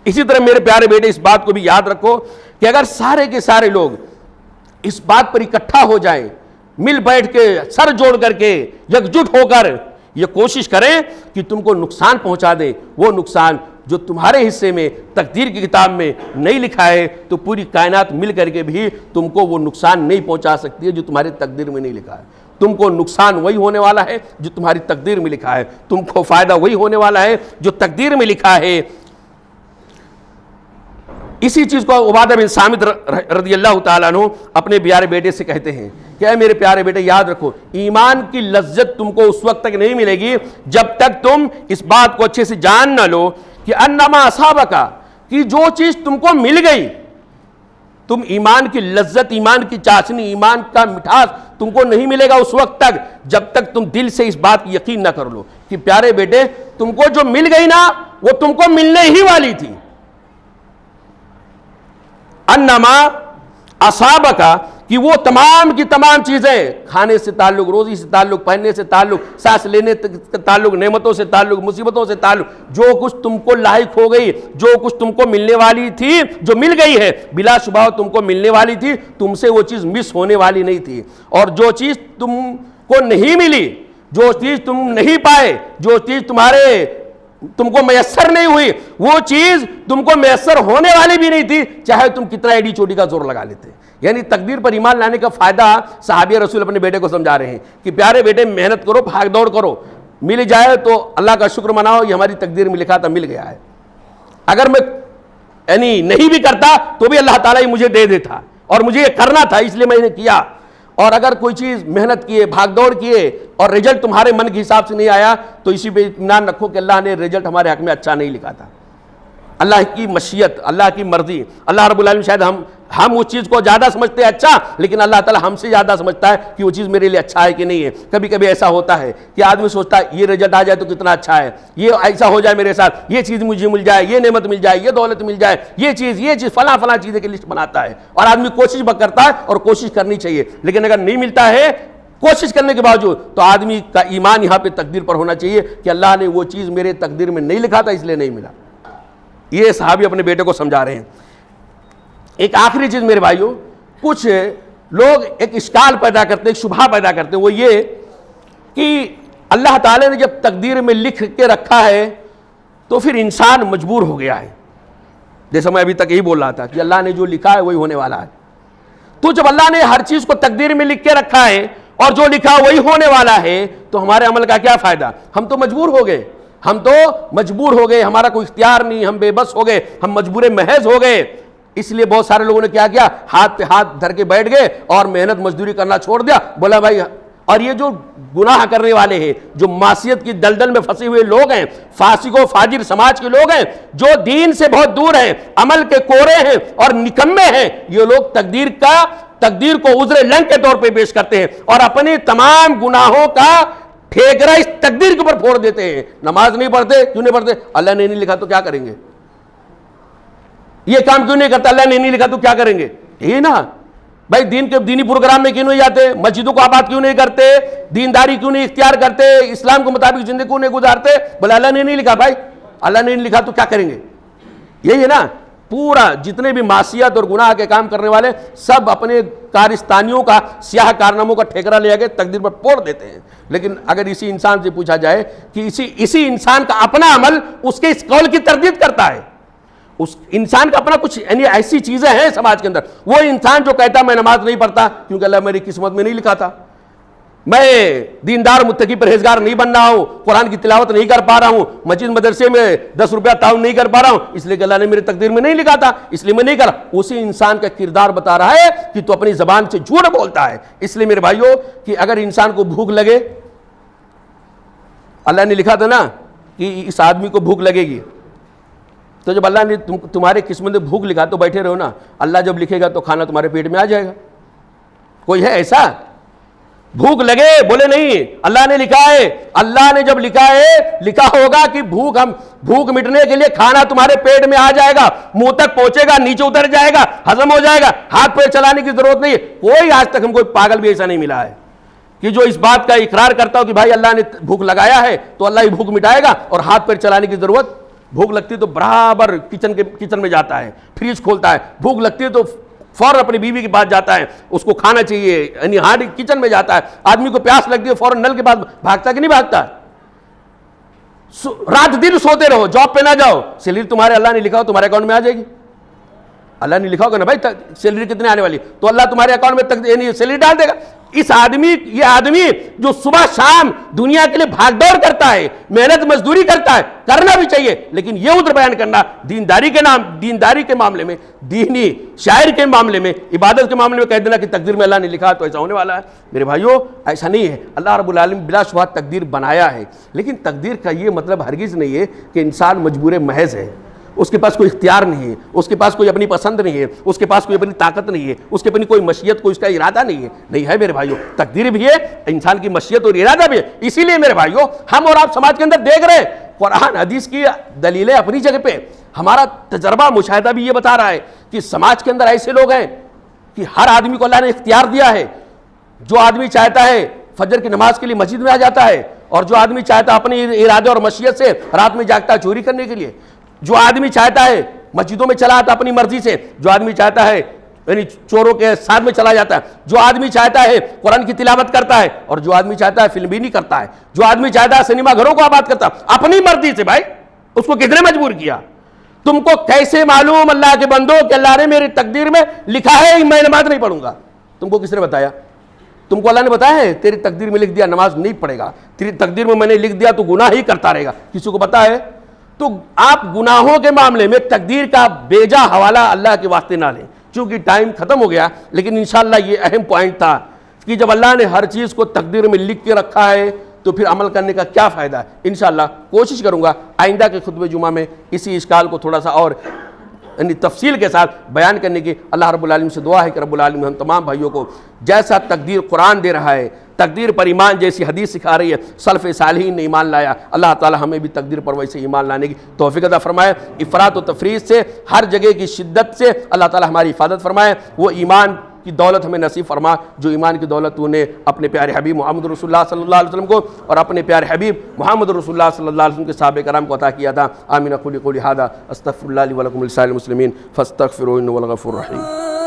S2: اسی طرح میرے پیارے بیٹے اس بات کو بھی یاد رکھو کہ اگر سارے کے سارے لوگ اس بات پر اکٹھا ہو جائیں، مل بیٹھ کے سر جوڑ کر کے یکجٹ ہو کر یہ کوشش کریں کہ تم کو نقصان پہنچا دیں، وہ نقصان جو تمہارے حصے میں تقدیر کی کتاب میں نہیں لکھا ہے، تو پوری کائنات مل کر کے بھی تم کو وہ نقصان نہیں پہنچا سکتی ہے جو تمہاری تقدیر میں نہیں لکھا ہے. تم کو نقصان وہی ہونے والا ہے جو تمہاری تقدیر میں لکھا ہے، تم کو فائدہ وہی ہونے والا ہے جو تقدیر میں لکھا ہے. اسی چیز کو عبادہ بن صامت رضی اللہ تعالیٰ عنہ اپنے پیارے بیٹے سے کہتے ہیں کہ اے میرے پیارے بیٹے، یاد رکھو ایمان کی لذت تم کو اس وقت تک نہیں ملے گی جب تک تم اس بات کو اچھے سے جان نہ لو کہ انما اصابک، کہ جو چیز تم کو مل گئی تم ایمان کی لذت، ایمان کی چاشنی، ایمان کا مٹھاس تم کو نہیں ملے گا اس وقت تک جب تک تم دل سے اس بات کی یقین نہ کر لو کہ پیارے بیٹے تم کو جو مل گئی نا وہ تم کو ملنے ہی والی تھی۔ انما اصابکا، کہ وہ تمام کی تمام چیزیں، کھانے سے تعلق، روزی سے تعلق، پہننے سے تعلق، سانس لینے سے تعلق، نعمتوں سے تعلق، مصیبتوں سے تعلق، جو کچھ تم کو لاحق ہو گئی، جو کچھ تم کو ملنے والی تھی، جو مل گئی ہے بلا شبہ تم کو ملنے والی تھی، تم سے وہ چیز مس ہونے والی نہیں تھی۔ اور جو چیز تم کو نہیں ملی، جو چیز تم نہیں پائے، جو چیز تم کو میسر نہیں ہوئی، وہ چیز تم کو میسر ہونے والی بھی نہیں تھی، چاہے تم کتنا ایڈی چوٹی کا زور لگا لیتے۔ یعنی تقدیر پر ایمان لانے کا فائدہ صحابی رسول اپنے بیٹے کو سمجھا رہے ہیں کہ پیارے بیٹے محنت کرو، بھاگ دوڑ کرو، مل جائے تو اللہ کا شکر مناؤ، یہ ہماری تقدیر میں لکھا تھا، مل گیا ہے۔ اگر میں یعنی نہیں بھی کرتا تو بھی اللہ تعالیٰ ہی مجھے دے دیتا، اور مجھے یہ کرنا تھا اس لیے میں نے کیا۔ اور اگر کوئی چیز محنت کیے، بھاگ دوڑ کیے اور رزلٹ تمہارے من کے حساب سے نہیں آیا تو اسی پہ اطمینان رکھو کہ اللہ نے رزلٹ ہمارے حق میں اچھا نہیں لکھا تھا۔ اللہ کی مشیت، اللہ کی مرضی، اللہ رب العالمین، شاید ہم اس چیز کو زیادہ سمجھتے ہیں اچھا، لیکن اللہ تعالیٰ ہم سے زیادہ سمجھتا ہے کہ وہ چیز میرے لیے اچھا ہے کہ نہیں ہے۔ کبھی کبھی ایسا ہوتا ہے کہ آدمی سوچتا ہے یہ رزلٹ آ جائے تو کتنا اچھا ہے، یہ ایسا ہو جائے میرے ساتھ، یہ چیز مجھے مل جائے، یہ نعمت مل جائے، یہ دولت مل جائے، یہ چیز فلاں فلاں چیزیں کی لسٹ بناتا ہے، اور آدمی کوشش کرتا ہے، اور کوشش کرنی چاہیے، لیکن اگر نہیں ملتا ہے کوشش کرنے کے باوجود تو آدمی کا ایمان یہاں پہ تقدیر پر ہونا چاہیے کہ اللہ نے وہ چیز میرے تقدیر میں نہیں لکھا تھا اس لیے نہیں ملا۔ یہ صحابی اپنے بیٹے کو سمجھا رہے ہیں۔ ایک آخری چیز میرے بھائیوں، کچھ لوگ ایک اشکال پیدا کرتے ہیں، ایک شبہہ پیدا کرتے ہیں، وہ یہ کہ اللہ تعالیٰ نے جب تقدیر میں لکھ کے رکھا ہے تو پھر انسان مجبور ہو گیا ہے۔ جیسا میں ابھی تک یہی بول رہا تھا کہ اللہ نے جو لکھا ہے وہی ہونے والا ہے، تو جب اللہ نے ہر چیز کو تقدیر میں لکھ کے رکھا ہے اور جو لکھا وہی ہونے والا ہے تو ہمارے عمل کا کیا فائدہ؟ ہم تو مجبور ہو گئے، ہمارا کوئی اختیار نہیں، ہم بے بس ہو گئے، ہم مجبور محض ہو گئے۔ اس لیے بہت سارے لوگوں نے کیا کیا، ہاتھ پہ ہاتھ دھر کے بیٹھ گئے اور محنت مزدوری کرنا چھوڑ دیا، بولا بھائی۔ اور یہ جو گناہ کرنے والے ہیں، جو معصیت کی دلدل میں پھنسے ہوئے لوگ ہیں، فاسق و فاجر سماج کے لوگ ہیں، جو دین سے بہت دور ہیں، عمل کے کورے ہیں اور نکمے ہیں، یہ لوگ تقدیر کو عذر لنگ کے طور پہ پیش کرتے ہیں اور اپنے تمام گناہوں کا ٹھیکرا اس تقدیر کے اوپر پھوڑ دیتے ہیں۔ نماز نہیں پڑھتے، کیوں نہیں پڑھتے؟ اللہ نے نہیں لکھا تو کیا کریں گے؟ یہ کام کیوں نہیں کرتا؟ اللہ نے نہیں لکھا تو کیا کریں گے؟ یہ نا بھائی، دینی پروگرام میں کیوں نہیں جاتے؟ مسجدوں کو آباد کیوں نہیں کرتے؟ دینداری کیوں نہیں اختیار کرتے؟ اسلام کے مطابق زندگی کیوں نہیں گزارتے؟ بولے اللہ نے نہیں لکھا۔ بھائی اللہ نے نہیں لکھا تو کیا کریں گے؟ یہی ہے نا، پورا جتنے بھی معصیت اور گناہ کے کام کرنے والے سب اپنے کارستانیوں کا، سیاہ کارناموں کا ٹھیکرا لے کے تقدیر پر پھوڑ دیتے ہیں۔ لیکن اگر اسی انسان سے پوچھا جائے کہ اسی انسان کا اپنا عمل اس کے اس قول کی تردید کرتا ہے، اس انسان کا اپنا کچھ یعنی ایسی چیزیں ہیں سماج کے اندر، وہ انسان جو کہتا میں نماز نہیں پڑھتا کیونکہ اللہ میری قسمت میں نہیں لکھا تھا، میں دیندار متقی پرہیزگار نہیں بن رہا ہوں، قرآن کی تلاوت نہیں کر پا رہا ہوں، مسجد مدرسے میں 10 روپیہ تعاون نہیں کر پا رہا ہوں، اس لیے کہ اللہ نے میری تقدیر میں نہیں لکھا تھا، اس لیے میں نہیں کرا۔ اسی انسان کا کردار بتا رہا ہے کہ تو اپنی زبان سے جھوٹ بولتا ہے۔ اس لیے میرے بھائیوں کہ اگر انسان کو بھوک لگے، اللہ نے لکھا تھا نا کہ اس آدمی کو بھوک لگے گی، تو جب اللہ نے تمہارے قسمت میں بھوک لکھا تو بیٹھے رہو نا، اللہ جب لکھے گا تو کھانا تمہارے پیٹ میں آ جائے گا۔ کوئی ہے ایسا؟ بھوک لگے بولے نہیں، اللہ نے لکھا ہے، اللہ نے جب لکھا ہے لکھا ہوگا کہ بھوک مٹنے کے لیے کھانا تمہارے پیٹ میں آ جائے گا، منہ تک پہنچے گا، نیچے اتر جائے گا، ہضم ہو جائے گا، ہاتھ پیر چلانے کی ضرورت نہیں ہے۔ کوئی آج تک ہم کوئی پاگل بھی ایسا نہیں ملا ہے کہ جو اس بات کا اقرار کرتا ہو کہ بھائی اللہ نے بھوک لگایا ہے تو اللہ ہی بھوک مٹائے گا اور ہاتھ پیر چلانے کی ضرورت۔ بھوک لگتی ہے تو برابر کچن میں جاتا ہے، فریج کھولتا ہے، بھوک لگتی ہے تو فوراً اپنی بیوی کے پاس جاتا ہے، اس کو کھانا چاہیے، یعنی ہارڈ کچن میں جاتا ہے۔ آدمی کو پیاس لگتی ہے فوراً نل کے پاس بھاگتا کہ نہیں بھاگتا؟ رات دن سوتے رہو، جاب پہ نہ جاؤ، سیلری تمہارے اللہ نے لکھا ہو تمہارے اکاؤنٹ میں آ جائے گی۔ اللہ نے لکھا ہوگا نا بھائی سیلری کتنے آنے والی، تو اللہ تمہارے اکاؤنٹ میں یعنی سیلری ڈال دے گا۔ یہ آدمی جو صبح شام دنیا کے لیے بھاگ دوڑ کرتا ہے، محنت مزدوری کرتا ہے، کرنا بھی چاہیے، لیکن یہ عذر بیان کرنا دینداری کے معاملے میں، دینی شاعر کے معاملے میں، عبادت کے معاملے میں کہہ دینا کہ تقدیر میں اللہ نے لکھا تو ایسا ہونے والا ہے، میرے بھائیوں ایسا نہیں ہے۔ اللہ رب العالمین بلا شبہ تقدیر بنایا ہے، لیکن تقدیر کا یہ مطلب ہرگز نہیں ہے کہ انسان مجبور محض ہے۔ اس کے پاس کوئی اختیار نہیں ہے، اس کے پاس کوئی اپنی پسند نہیں ہے، اس کے پاس کوئی اپنی طاقت نہیں ہے، اس کے اپنی کوئی مشیت، کوئی اس کا ارادہ نہیں ہے. نہیں ہے میرے بھائیوں، تقدیر بھی ہے، انسان کی مشیت اور ارادہ بھی ہے. اسی لیے میرے بھائیوں ہم اور آپ سماج کے اندر دیکھ رہے ہیں قرآن حدیث کی دلیلیں اپنی جگہ پہ، ہمارا تجربہ مشاہدہ بھی یہ بتا رہا ہے کہ سماج کے اندر ایسے لوگ ہیں کہ ہر آدمی کو اللہ نے اختیار دیا ہے. جو آدمی چاہتا ہے فجر کی نماز کے لیے مسجد میں آ جاتا ہے، اور جو آدمی چاہتا ہے اپنی ارادے اور مشیت سے رات میں جاگتا ہے چوری کرنے کے لیے، جو آدمی چاہتا ہے مسجدوں میں چلا آتا اپنی مرضی سے، جو آدمی چاہتا ہے یعنی چوروں کے ساتھ میں چلا جاتا ہے، جو آدمی چاہتا ہے قرآن کی تلاوت کرتا ہے، اور جو آدمی چاہتا ہے فلم بینی کرتا ہے، جو آدمی چاہتا ہے سنیما گھروں کو آباد کرتا ہے اپنی مرضی سے. بھائی اس کو کس نے مجبور کیا؟ تم کو کیسے معلوم اللہ کے بندو کہ اللہ نے میری تقدیر میں لکھا ہے میں نماز نہیں پڑھوں گا؟ تم کو کس نے بتایا؟ تم کو اللہ نے بتایا ہے تیری تقدیر میں لکھ دیا نماز نہیں پڑھے گا، تیری تقدیر میں نے لکھ دیا تو گناہ ہی کرتا رہے گا؟ کسی کو پتا ہے؟ تو آپ گناہوں کے معاملے میں تقدیر کا بیجا حوالہ اللہ کے واسطے نہ لیں. چونکہ ٹائم ختم ہو گیا، لیکن انشاءاللہ یہ اہم پوائنٹ تھا کہ جب اللہ نے ہر چیز کو تقدیر میں لکھ کے رکھا ہے تو پھر عمل کرنے کا کیا فائدہ ہے. انشاءاللہ کوشش کروں گا آئندہ کے خطبہ جمعہ میں اسی اشکال کو تھوڑا سا اور یعنی تفصیل کے ساتھ بیان کرنے کی اللہ رب العالمین سے دعا ہے کہ رب العالمین ہم تمام بھائیوں کو جیسا تقدیر قرآن دے رہا ہے، تقدیر پر ایمان جیسی حدیث سکھا رہی ہے، سلف صالحین نے ایمان لایا، اللہ تعالی ہمیں بھی تقدیر پر ویسے ایمان لانے کی توفیق عطا فرمائے. افراط و تفریط سے، ہر جگہ کی شدت سے اللہ تعالی ہماری حفاظت فرمائے. وہ ایمان کی دولت ہمیں نصیب فرما جو ایمان کی دولت تو نے اپنے پیارے حبیب محمد رسول اللہ صلی اللہ علیہ وسلم کو اور اپنے پیارے حبیب محمد رسول اللہ صلی اللہ علیہ وسلم کے صحابہ کرام کو عطا کیا تھا. آمین. قولی قولی ھذا استغفر اللہ لی ولکم ولسائر المسلمین فاستغفروہ انہ هو الغفور الرحیم.